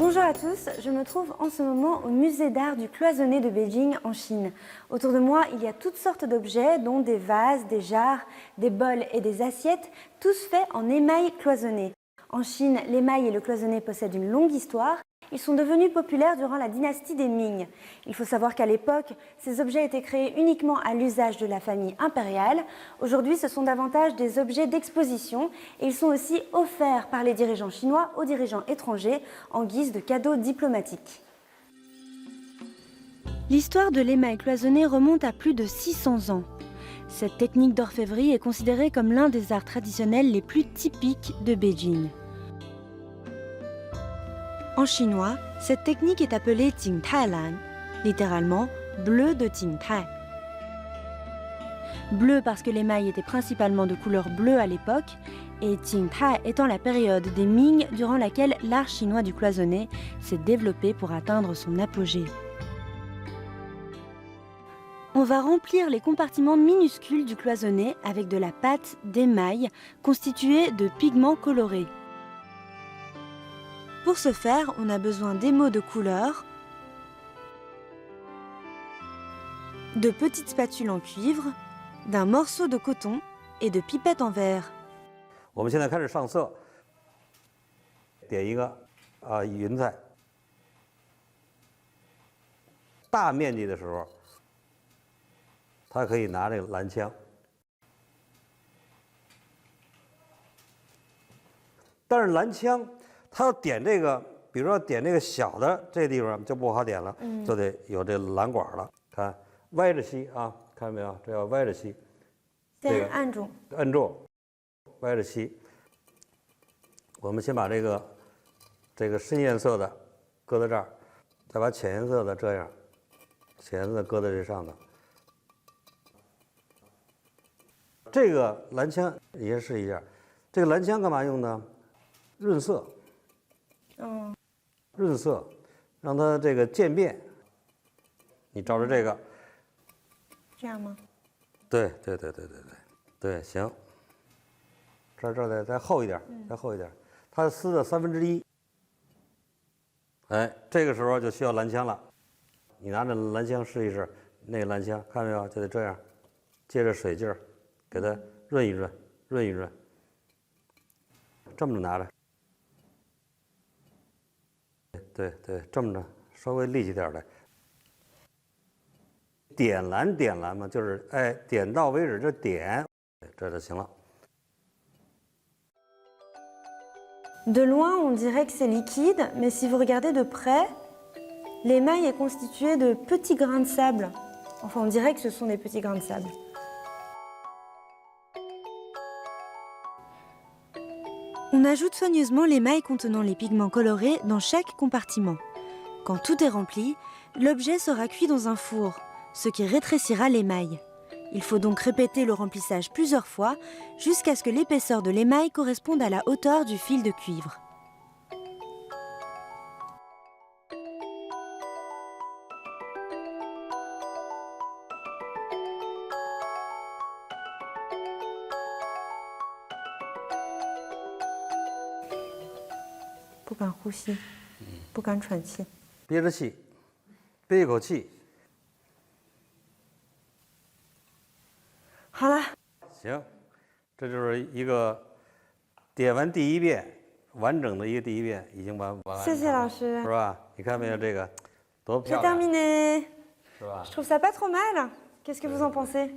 Bonjour à tous, je me trouve en ce moment au musée d'art du cloisonné de Beijing en Chine. Autour de moi, il y a toutes sortes d'objets, dont des vases, des jarres, des bols et des assiettes, tous faits en émail cloisonné. En Chine, l'émail et le cloisonné possèdent une longue histoire. Ils sont devenus populaires durant la dynastie des Ming. Il faut savoir qu'à l'époque, ces objets étaient créés uniquement à l'usage de la famille impériale. Aujourd'hui, ce sont davantage des objets d'exposition et ils sont aussi offerts par les dirigeants chinois aux dirigeants étrangers en guise de cadeaux diplomatiques. L'histoire de l'émail cloisonné remonte à plus de 600 ans. Cette technique d'orfèvrerie est considérée comme l'un des arts traditionnels les plus typiques de Beijing. En chinois, cette technique est appelée Jingtailan, littéralement bleu de Jingtai. Bleu parce que l'émail était principalement de couleur bleue à l'époque, et Jingtai étant la période des Ming durant laquelle l'art chinois du cloisonné s'est développé pour atteindre son apogée. On va remplir les compartiments minuscules du cloisonné avec de la pâte d'émail constituée de pigments colorés. Pour ce faire, on a besoin d'émaux de couleur, de petites spatules en cuivre, d'un morceau de coton et de pipettes en verre. 我们现在开始上色，点一个云彩。大面积的时候，他可以拿这个蓝枪。但是蓝枪，他要点这个，比如说点这个小的这地方就不好点了，就得有这蓝管了。看，歪着吸啊，看到没有？这要歪着吸。这个按住，摁住，歪着吸。我们先把这个深颜色的搁在这儿，再把浅颜色的这样，浅颜色搁在这上头。这个蓝枪你先试一下，这个蓝枪干嘛用呢？润色。润色，让它这个渐变。你照着这个。这样吗？对，行。这儿再厚一点，再厚一点。它撕的1/3。哎，这个时候就需要蓝枪了。你拿着蓝枪试一试，那个蓝枪看到没有？就得这样，借着水劲儿给它润一润，润一润。这么着拿着。对，这么着，稍微立起点来。点蓝嘛，就是点到为止，这点，这就行了。De loin, on dirait que c'est liquide, mais si vous regardez de près, l'émail est constitué de petits grains de sable. Enfin, on dirait que ce sont des petits grains de sable. On ajoute soigneusement l'émail contenant les pigments colorés dans chaque compartiment. Quand tout est rempli, l'objet sera cuit dans un four, ce qui rétrécira l'émail. Il faut donc répéter le remplissage plusieurs fois jusqu'à ce que l'épaisseur de l'émail corresponde à la hauteur du fil de cuivre. Pas敢喘气，憋着气，憋一口气。好了。行，这就是一个点完第一遍，完整的一个第一遍已经完。谢谢老师。是吧？你看没有这个，多漂 J'ai 亮。 terminé. 是吧？ Je trouve ça pas trop mal. Qu'est-ce que vous en pensez?